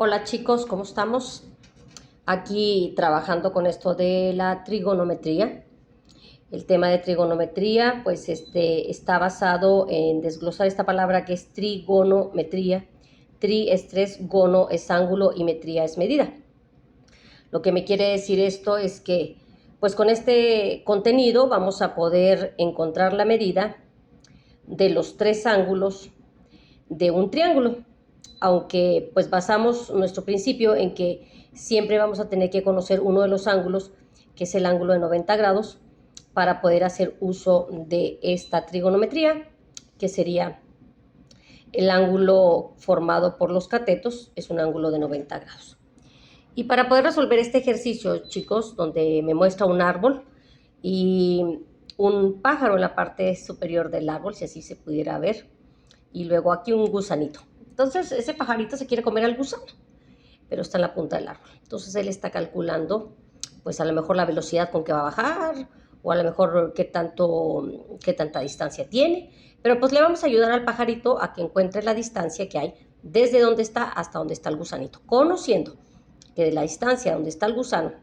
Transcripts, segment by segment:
Hola chicos, ¿cómo estamos? Aquí trabajando con esto de la trigonometría. El tema de trigonometría pues está basado en desglosar esta palabra que es trigonometría. Tri es tres, gono es ángulo y metría es medida. Lo que me quiere decir esto es que pues con este contenido vamos a poder encontrar la medida de los tres ángulos de un triángulo, aunque pues basamos nuestro principio en que siempre vamos a tener que conocer uno de los ángulos, que es el ángulo de 90 grados, para poder hacer uso de esta trigonometría, que sería el ángulo formado por los catetos, es un ángulo de 90 grados. Y para poder resolver este ejercicio, chicos, donde me muestra un árbol y un pájaro en la parte superior del árbol, si así se pudiera ver, y luego aquí un gusanito. Entonces ese pajarito se quiere comer al gusano, pero está en la punta del árbol. Entonces él está calculando, pues a lo mejor la velocidad con que va a bajar, o a lo mejor qué tanta distancia tiene, pero pues le vamos a ayudar al pajarito a que encuentre la distancia que hay desde donde está hasta donde está el gusanito, conociendo que de la distancia donde está el gusano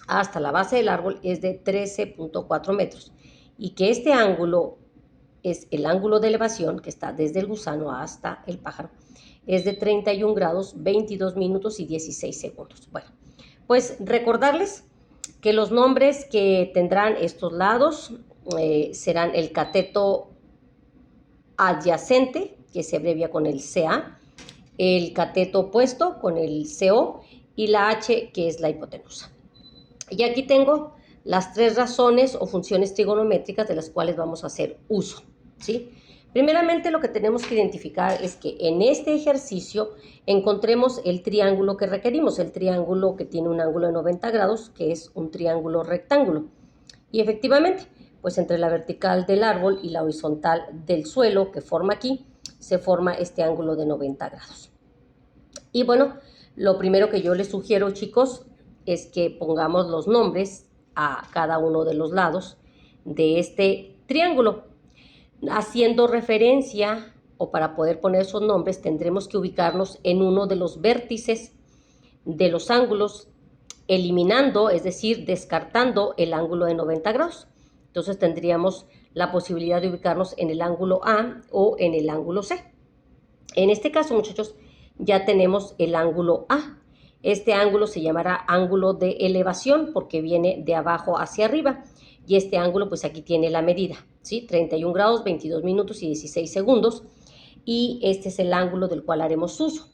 hasta la base del árbol es de 13.4 metros y que este ángulo es el ángulo de elevación que está desde el gusano hasta el pájaro, es de 31 grados, 22 minutos y 16 segundos. Bueno, pues recordarles que los nombres que tendrán estos lados serán el cateto adyacente, que se abrevia con el CA, el cateto opuesto con el CO y la H, que es la hipotenusa. Y aquí tengo las tres razones o funciones trigonométricas de las cuales vamos a hacer uso, ¿sí? Primeramente, lo que tenemos que identificar es que en este ejercicio encontremos el triángulo que requerimos, el triángulo que tiene un ángulo de 90 grados, que es un triángulo rectángulo. Y efectivamente, pues entre la vertical del árbol y la horizontal del suelo que forma aquí, se forma este ángulo de 90 grados. Y bueno, lo primero que yo les sugiero, chicos, es que pongamos los nombres a cada uno de los lados de este triángulo. Haciendo referencia, o para poder poner esos nombres, tendremos que ubicarnos en uno de los vértices de los ángulos, eliminando, es decir, descartando el ángulo de 90 grados. Entonces tendríamos la posibilidad de ubicarnos en el ángulo A o en el ángulo C. En este caso, muchachos, ya tenemos el ángulo A. Este ángulo se llamará ángulo de elevación porque viene de abajo hacia arriba. Y este ángulo, pues aquí tiene la medida, ¿sí? 31 grados, 22 minutos y 16 segundos. Y este es el ángulo del cual haremos uso.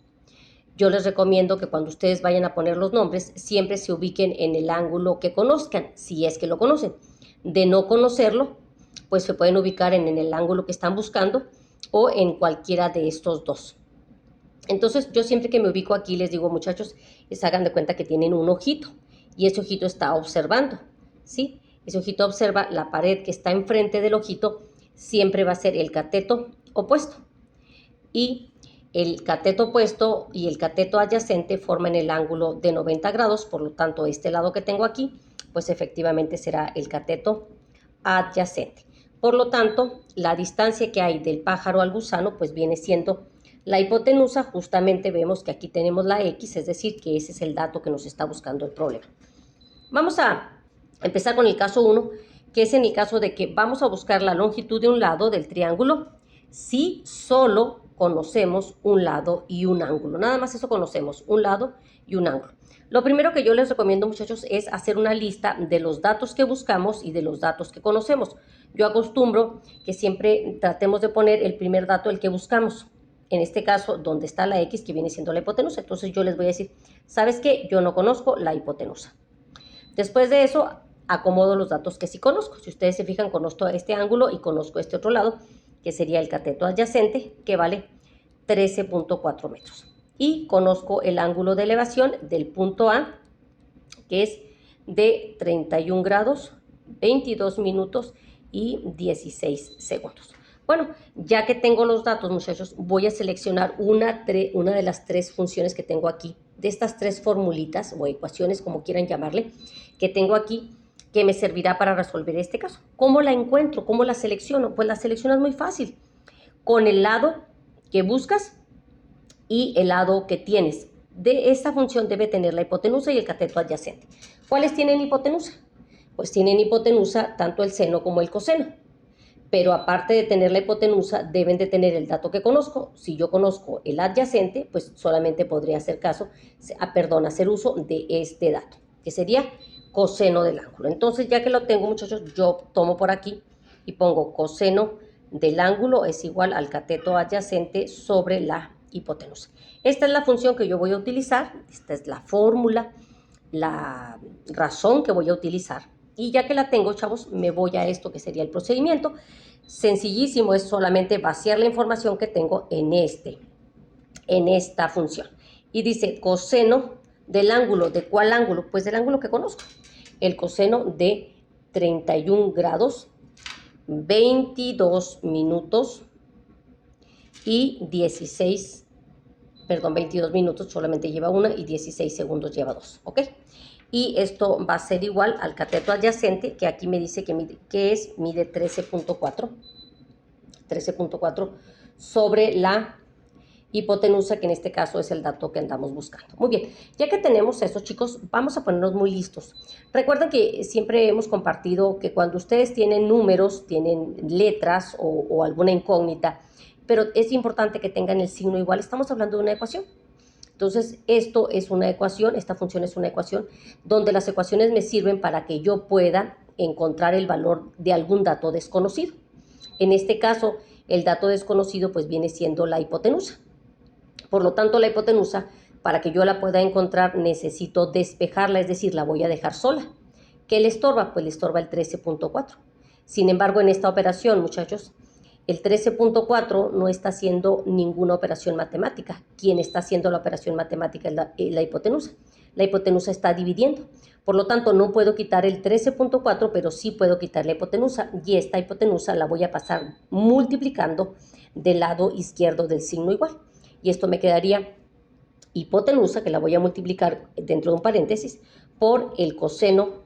Yo les recomiendo que cuando ustedes vayan a poner los nombres, siempre se ubiquen en el ángulo que conozcan, si es que lo conocen. De no conocerlo, pues se pueden ubicar en el ángulo que están buscando o en cualquiera de estos dos. Entonces, yo siempre que me ubico aquí les digo, muchachos, les hagan de cuenta que tienen un ojito y ese ojito está observando, ¿sí? Ese ojito observa la pared que está enfrente del ojito, siempre va a ser el cateto opuesto. Y el cateto opuesto y el cateto adyacente forman el ángulo de 90 grados, por lo tanto, este lado que tengo aquí, pues efectivamente será el cateto adyacente. Por lo tanto, la distancia que hay del pájaro al gusano, pues viene siendo la hipotenusa. Justamente vemos que aquí tenemos la X, es decir, que ese es el dato que nos está buscando el problema. Vamos a empezar con el caso 1, que es en el caso de que vamos a buscar la longitud de un lado del triángulo si solo conocemos un lado y un ángulo. Nada más eso conocemos, un lado y un ángulo. Lo primero que yo les recomiendo, muchachos, es hacer una lista de los datos que buscamos y de los datos que conocemos. Yo acostumbro que siempre tratemos de poner el primer dato, el que buscamos. En este caso, donde está la X, que viene siendo la hipotenusa. Entonces yo les voy a decir, ¿sabes qué? Yo no conozco la hipotenusa. Después de eso, acomodo los datos que sí conozco. Si ustedes se fijan, conozco este ángulo y conozco este otro lado, que sería el cateto adyacente, que vale 13.4 metros. Y conozco el ángulo de elevación del punto A, que es de 31 grados, 22 minutos y 16 segundos. Bueno, ya que tengo los datos, muchachos, voy a seleccionar una de las tres funciones que tengo aquí, de estas tres formulitas o ecuaciones, como quieran llamarle, que tengo aquí, que me servirá para resolver este caso. ¿Cómo la encuentro? ¿Cómo la selecciono? Pues la selecciono es muy fácil. Con el lado que buscas y el lado que tienes. de esta función debe tener la hipotenusa y el cateto adyacente. ¿Cuáles tienen hipotenusa? Pues tienen hipotenusa tanto el seno como el coseno. Pero aparte de tener la hipotenusa, deben de tener el dato que conozco. Si yo conozco el adyacente, pues solamente podría hacer hacer uso de este dato, que sería coseno del ángulo. Entonces, ya que lo tengo, muchachos, yo tomo por aquí y pongo coseno del ángulo es igual al cateto adyacente sobre la hipotenusa. Esta es la función que yo voy a utilizar, esta es la fórmula, la razón que voy a utilizar. Y ya que la tengo, chavos, me voy a esto que sería el procedimiento. Sencillísimo, es solamente vaciar la información que tengo en esta función. Y dice coseno del ángulo. ¿De cuál ángulo? Pues del ángulo que conozco. El coseno de 31 grados, 22 minutos y 22 minutos solamente lleva una y 16 segundos lleva dos, ¿ok? Y esto va a ser igual al cateto adyacente, que aquí me dice que mide 13.4 sobre la hipotenusa, que en este caso es el dato que andamos buscando. Muy bien, ya que tenemos eso, chicos, vamos a ponernos muy listos. Recuerden que siempre hemos compartido que cuando ustedes tienen números, tienen letras o alguna incógnita, pero es importante que tengan el signo igual. Estamos hablando de una ecuación. Entonces, esto es una ecuación, esta función es una ecuación, donde las ecuaciones me sirven para que yo pueda encontrar el valor de algún dato desconocido. En este caso, el dato desconocido pues viene siendo la hipotenusa. Por lo tanto, la hipotenusa, para que yo la pueda encontrar, necesito despejarla, es decir, la voy a dejar sola. ¿Qué le estorba? Pues le estorba el 13.4. Sin embargo, en esta operación, muchachos, el 13.4 no está haciendo ninguna operación matemática. Quien está haciendo la operación matemática es la hipotenusa. La hipotenusa está dividiendo. Por lo tanto, no puedo quitar el 13.4, pero sí puedo quitar la hipotenusa. Y esta hipotenusa la voy a pasar multiplicando del lado izquierdo del signo igual. Y esto me quedaría hipotenusa, que la voy a multiplicar dentro de un paréntesis, por el coseno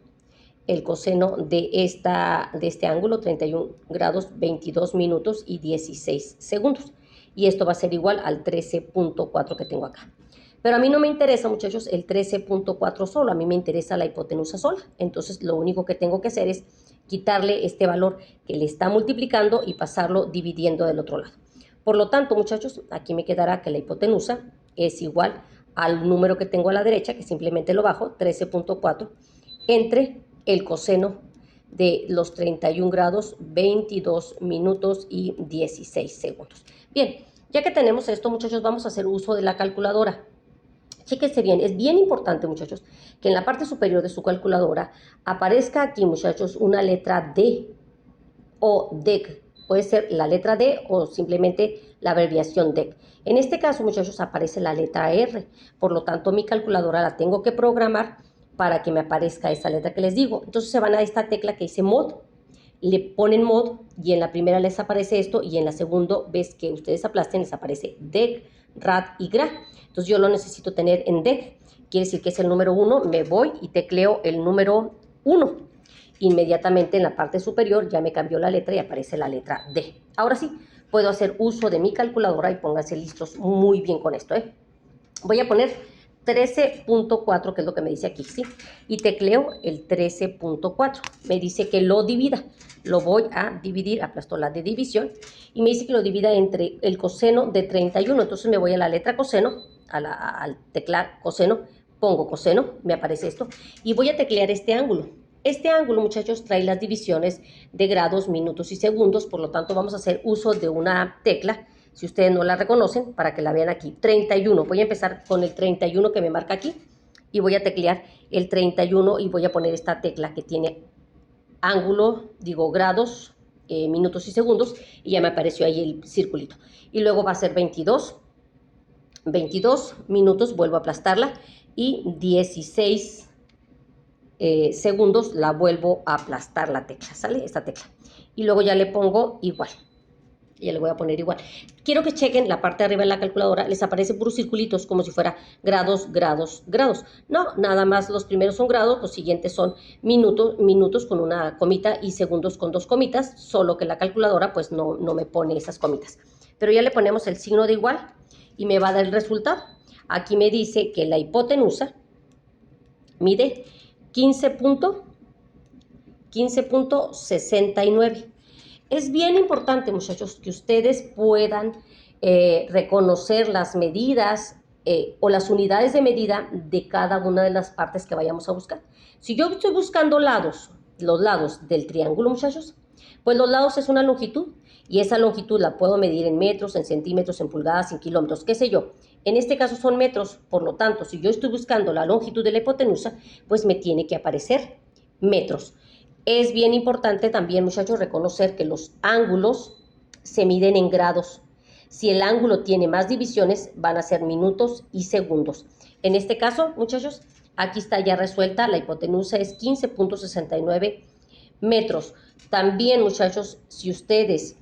de este ángulo, 31 grados, 22 minutos y 16 segundos. Y esto va a ser igual al 13.4 que tengo acá. Pero a mí no me interesa, muchachos, el 13.4 solo, a mí me interesa la hipotenusa sola. Entonces, lo único que tengo que hacer es quitarle este valor que le está multiplicando y pasarlo dividiendo del otro lado. Por lo tanto, muchachos, aquí me quedará que la hipotenusa es igual al número que tengo a la derecha, que simplemente lo bajo, 13.4, entre el coseno de los 31 grados, 22 minutos y 16 segundos. Bien, ya que tenemos esto, muchachos, vamos a hacer uso de la calculadora. Chéquense bien, es bien importante, muchachos, que en la parte superior de su calculadora aparezca aquí, muchachos, una letra D o DEC. Puede ser la letra D o simplemente la abreviación DEC. En este caso, muchachos, aparece la letra R. Por lo tanto, mi calculadora la tengo que programar para que me aparezca esa letra que les digo. Entonces se van a esta tecla que dice mod, le ponen mod y en la primera les aparece esto y en la segunda vez que ustedes aplasten les aparece DEC, RAD y GRA. Entonces yo lo necesito tener en DEC, quiere decir que es el número 1, me voy y tecleo el número 1. Inmediatamente en la parte superior ya me cambió la letra y aparece la letra D. Ahora sí, puedo hacer uso de mi calculadora y pónganse listos muy bien con esto, ¿eh? Voy a poner 13.4, que es lo que me dice aquí, ¿sí? Y tecleo el 13.4. Me dice que lo divida. Lo voy a dividir, aplasto la de división, y me dice que lo divida entre el coseno de 31. Entonces me voy a la letra coseno, al teclar coseno, pongo coseno, me aparece esto, y voy a teclear este ángulo. Este ángulo, muchachos, trae las divisiones de grados, minutos y segundos, por lo tanto vamos a hacer uso de una tecla, si ustedes no la reconocen, para que la vean aquí, 31. Voy a empezar con el 31 que me marca aquí y voy a teclear el 31 y voy a poner esta tecla que tiene ángulo, digo grados, minutos y segundos, y ya me apareció ahí el circulito. Y luego va a ser 22 minutos, vuelvo a aplastarla, y 16 segundos la vuelvo a aplastar la tecla, ¿sale? Esta tecla. Y luego ya le pongo igual. Ya le voy a poner igual. Quiero que chequen la parte de arriba de la calculadora, les aparecen puros circulitos como si fuera grados, grados, grados. No, nada más los primeros son grados, los siguientes son minutos con una comita y segundos con dos comitas, solo que la calculadora pues no me pone esas comitas. Pero ya le ponemos el signo de igual y me va a dar el resultado. Aquí me dice que la hipotenusa mide 15.69. Es bien importante, muchachos, que ustedes puedan reconocer las medidas o las unidades de medida de cada una de las partes que vayamos a buscar. Si yo estoy buscando los lados del triángulo, muchachos, pues los lados es una longitud y esa longitud la puedo medir en metros, en centímetros, en pulgadas, en kilómetros, qué sé yo. En este caso son metros, por lo tanto, si yo estoy buscando la longitud de la hipotenusa, pues me tiene que aparecer metros. Es bien importante también, muchachos, reconocer que los ángulos se miden en grados. Si el ángulo tiene más divisiones, van a ser minutos y segundos. En este caso, muchachos, aquí está ya resuelta. La hipotenusa es 15.69 metros. También, muchachos, si ustedes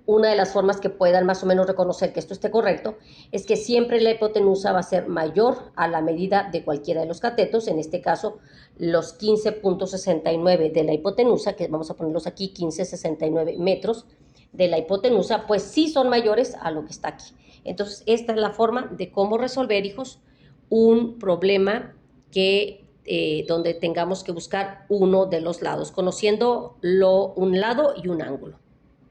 una de las formas que puedan más o menos reconocer que esto esté correcto es que siempre la hipotenusa va a ser mayor a la medida de cualquiera de los catetos, en este caso los 15.69 de la hipotenusa, que vamos a ponerlos aquí, 15.69 metros de la hipotenusa, pues sí son mayores a lo que está aquí. Entonces, esta es la forma de cómo resolver, hijos, un problema donde tengamos que buscar uno de los lados, conociendo un lado y un ángulo.